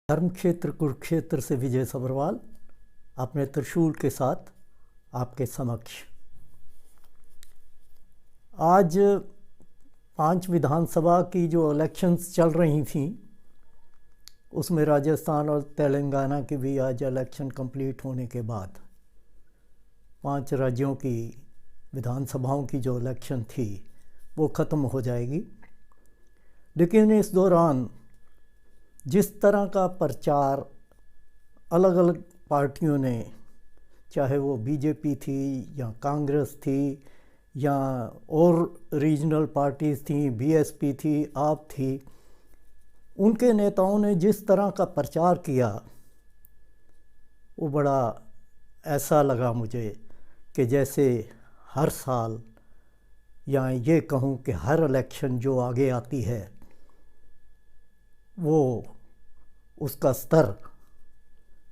धर्म क्षेत्र कुरुक्षेत्र से विजय सब्रवाल अपने त्रिशूल के साथ आपके समक्ष। आज 5 विधानसभा की जो इलेक्शंस चल रही थी उसमें राजस्थान और तेलंगाना की भी आज इलेक्शन कंप्लीट होने के बाद 5 राज्यों की विधानसभाओं की जो इलेक्शन थी वो ख़त्म हो जाएगी। लेकिन इस दौरान जिस तरह का प्रचार अलग अलग पार्टियों ने, चाहे वो बीजेपी थी या कांग्रेस थी या और रीजनल पार्टीज़ थी, बीएसपी थी, आप थी, उनके नेताओं ने जिस तरह का प्रचार किया वो बड़ा ऐसा लगा मुझे कि जैसे हर साल या ये कहूँ कि हर इलेक्शन जो आगे आती है वो उसका स्तर,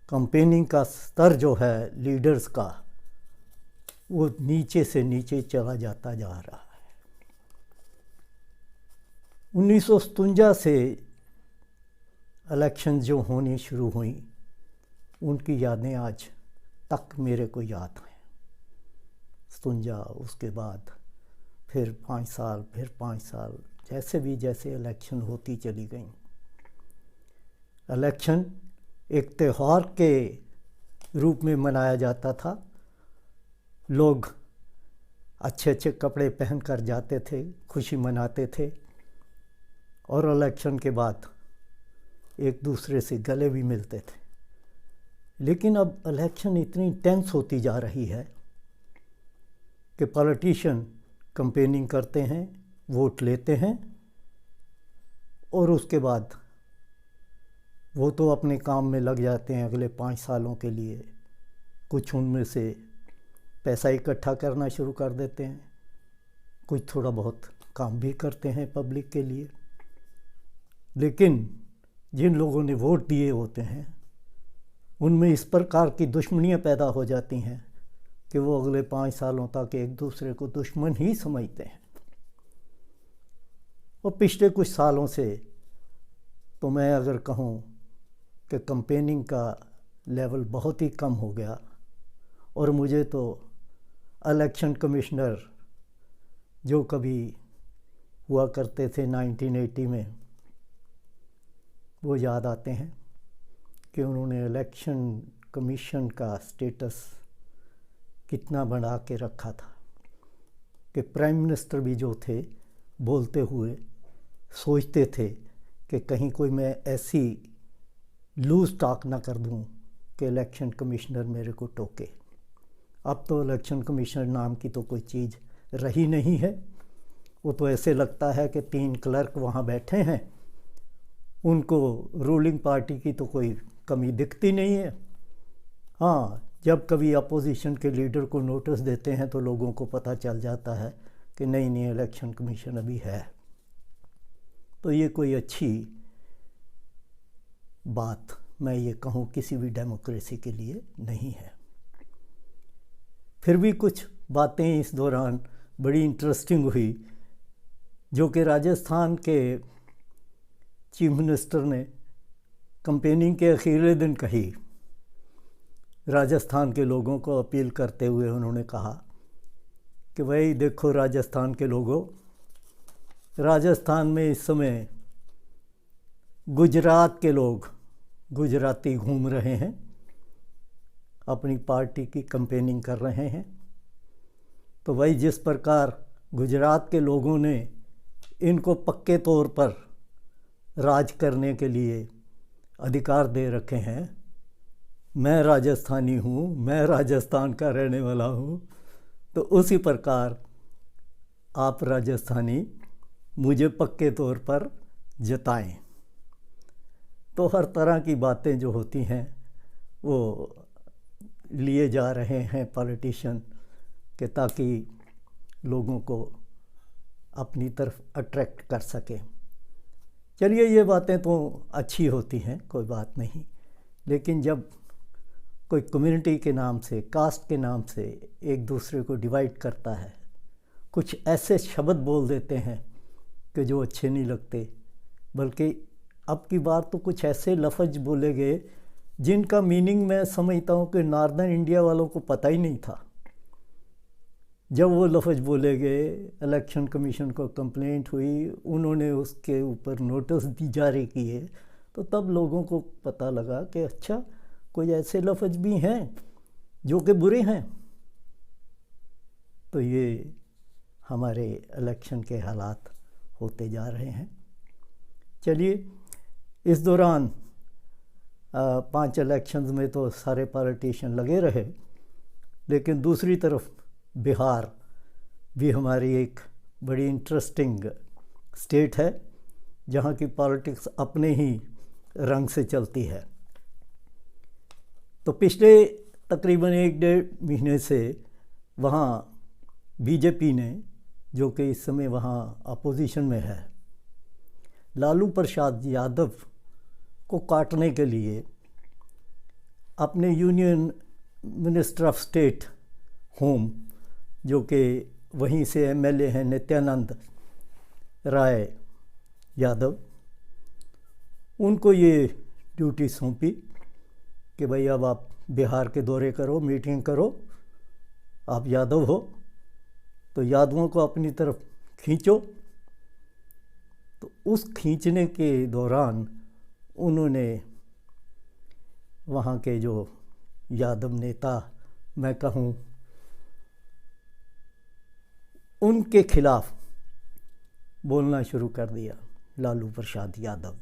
कैंपेनिंग का स्तर जो है लीडर्स का, वो नीचे से नीचे चला जाता जा रहा है। 1957 से इलेक्शन जो होनी शुरू हुई उनकी यादें आज तक मेरे को याद हैं। 57, उसके बाद फिर 5 साल, फिर 5 साल, जैसे इलेक्शन होती चली गई। इलेक्शन एक त्यौहार के रूप में मनाया जाता था। लोग अच्छे अच्छे कपड़े पहन कर जाते थे, खुशी मनाते थे और इलेक्शन के बाद एक दूसरे से गले भी मिलते थे। लेकिन अब इलेक्शन इतनी टेंस होती जा रही है कि पॉलिटिशियन कैंपेनिंग करते हैं, वोट लेते हैं और उसके बाद वो तो अपने काम में लग जाते हैं अगले 5 सालों के लिए। कुछ उनमें से पैसा इकट्ठा करना शुरू कर देते हैं, कुछ थोड़ा बहुत काम भी करते हैं पब्लिक के लिए। लेकिन जिन लोगों ने वोट दिए होते हैं उनमें इस प्रकार की दुश्मनियां पैदा हो जाती हैं कि वो अगले 5 सालों तक एक दूसरे को दुश्मन ही समझते हैं। और पिछले कुछ सालों से तो मैं अगर कहूँ कि कैंपेनिंग का लेवल बहुत ही कम हो गया और मुझे तो इलेक्शन कमिश्नर जो कभी हुआ करते थे 1980 में वो याद आते हैं कि उन्होंने इलेक्शन कमीशन का स्टेटस कितना बढ़ा के रखा था कि प्राइम मिनिस्टर भी जो थे बोलते हुए सोचते थे कि कहीं कोई मैं ऐसी लूज टॉक ना कर दूं कि इलेक्शन कमिश्नर मेरे को टोके। अब तो इलेक्शन कमिश्नर नाम की तो कोई चीज़ रही नहीं है। वो तो ऐसे लगता है कि 3 क्लर्क वहाँ बैठे हैं, उनको रूलिंग पार्टी की तो कोई कमी दिखती नहीं है। हाँ, जब कभी अपोजिशन के लीडर को नोटिस देते हैं तो लोगों को पता चल जाता है कि नहीं इलेक्शन कमीशन अभी है। तो ये कोई अच्छी बात मैं ये कहूँ किसी भी डेमोक्रेसी के लिए नहीं है। फिर भी कुछ बातें इस दौरान बड़ी इंटरेस्टिंग हुई जो कि राजस्थान के चीफ मिनिस्टर ने कैंपेनिंग के आखिरी दिन कही। राजस्थान के लोगों को अपील करते हुए उन्होंने कहा कि भाई देखो राजस्थान के लोगों, राजस्थान में इस समय गुजरात के लोग गुजराती घूम रहे हैं, अपनी पार्टी की कैंपेनिंग कर रहे हैं। तो भाई जिस प्रकार गुजरात के लोगों ने इनको पक्के तौर पर राज करने के लिए अधिकार दे रखे हैं, मैं राजस्थानी हूँ, मैं राजस्थान का रहने वाला हूँ, तो उसी प्रकार आप राजस्थानी मुझे पक्के तौर पर जताएं। तो हर तरह की बातें जो होती हैं वो लिए जा रहे हैं पॉलिटिशियन के ताकि लोगों को अपनी तरफ अट्रैक्ट कर सकें। चलिए ये बातें तो अच्छी होती हैं, कोई बात नहीं। लेकिन जब कोई कम्युनिटी के नाम से, कास्ट के नाम से एक दूसरे को डिवाइड करता है, कुछ ऐसे शब्द बोल देते हैं कि जो अच्छे नहीं लगते, बल्कि अब की बार तो कुछ ऐसे लफ्ज़ बोले गए जिनका मीनिंग मैं समझता हूँ कि नॉर्दर्न इंडिया वालों को पता ही नहीं था। जब वो लफ्ज़ बोले गए, इलेक्शन कमीशन को कंप्लेंट हुई, उन्होंने उसके ऊपर नोटिस भी जारी किए, तो तब लोगों को पता लगा कि अच्छा कोई ऐसे लफ्ज़ भी हैं जो कि बुरे हैं। तो ये हमारे इलेक्शन के हालात होते जा रहे हैं। चलिए, इस दौरान 5 इलेक्शंस में तो सारे पॉलिटिशियन लगे रहे, लेकिन दूसरी तरफ बिहार भी हमारी एक बड़ी इंटरेस्टिंग स्टेट है, जहाँ की पॉलिटिक्स अपने ही रंग से चलती है। तो पिछले तकरीबन 1-1.5 महीने से वहाँ बीजेपी ने, जो कि इस समय वहाँ अपोजिशन में है, लालू प्रसाद यादव को काटने के लिए अपने union minister of state home, जो कि वहीं से एमएलए हैं नित्यानंद राय यादव, उनको ये ड्यूटी सौंपी कि भाई अब आप बिहार के दौरे करो, मीटिंग करो, आप यादव हो तो यादवों को अपनी तरफ खींचो। तो उस खींचने के दौरान उन्होंने वहाँ के जो यादव नेता, मैं कहूँ, उनके खिलाफ बोलना शुरू कर दिया, लालू प्रसाद यादव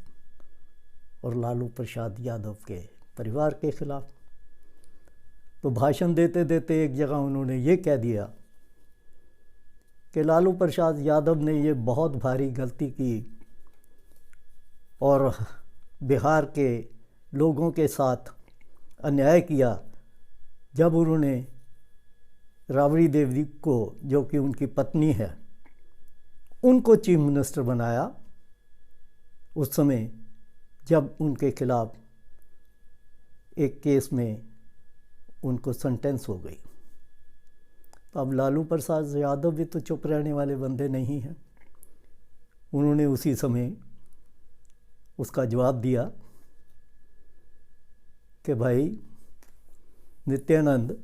और लालू प्रसाद यादव के परिवार के खिलाफ। तो भाषण देते देते एक जगह उन्होंने ये कह दिया कि लालू प्रसाद यादव ने ये बहुत भारी गलती की और बिहार के लोगों के साथ अन्याय किया जब उन्होंने राबड़ी देवी को, जो कि उनकी पत्नी है, उनको चीफ मिनिस्टर बनाया उस समय जब उनके खिलाफ एक केस में उनको सेंटेंस हो गई। तो अब लालू प्रसाद यादव भी तो चुप रहने वाले बंदे नहीं हैं। उन्होंने उसी समय उसका जवाब दिया कि भाई नित्यानंद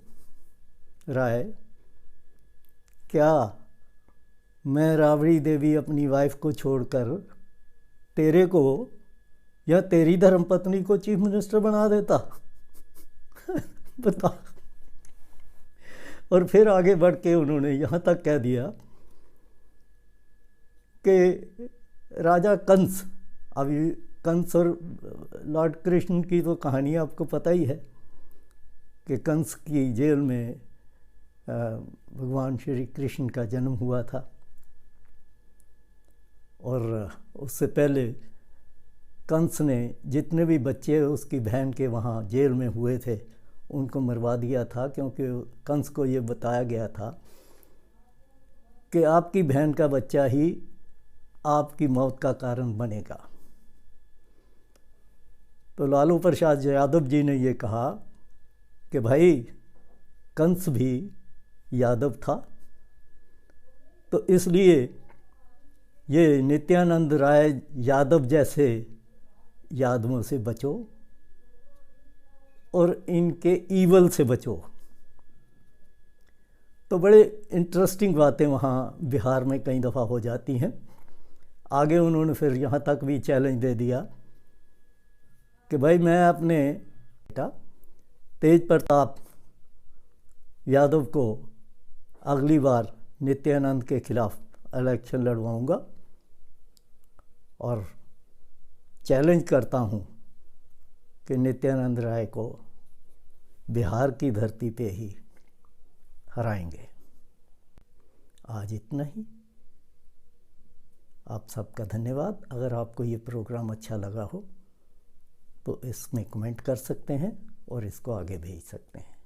राय, क्या मैं राबड़ी देवी अपनी वाइफ को छोड़कर तेरे को या तेरी धर्मपत्नी को चीफ मिनिस्टर बना देता? बता। और फिर आगे बढ़ के उन्होंने यहाँ तक कह दिया कि राजा कंस, अभी कंस और लॉर्ड कृष्ण की तो कहानी आपको पता ही है कि कंस की जेल में भगवान श्री कृष्ण का जन्म हुआ था, और उससे पहले कंस ने जितने भी बच्चे उसकी बहन के वहाँ जेल में हुए थे उनको मरवा दिया था, क्योंकि कंस को ये बताया गया था कि आपकी बहन का बच्चा ही आपकी मौत का कारण बनेगा। तो लालू प्रसाद यादव जी ने ये कहा कि भाई कंस भी यादव था, तो इसलिए ये नित्यानंद राय यादव जैसे यादवों से बचो और इनके ईवल से बचो। तो बड़े इंटरेस्टिंग बातें वहाँ बिहार में कई दफ़ा हो जाती हैं। आगे उन्होंने फिर यहाँ तक भी चैलेंज दे दिया कि भाई मैं अपने बेटा तेज प्रताप यादव को अगली बार नित्यानंद के खिलाफ इलेक्शन लड़वाऊंगा और चैलेंज करता हूँ कि नित्यानंद राय को बिहार की धरती पे ही हराएंगे। आज इतना ही। आप सबका धन्यवाद। अगर आपको ये प्रोग्राम अच्छा लगा हो तो इसमें कमेंट कर सकते हैं और इसको आगे भेज सकते हैं।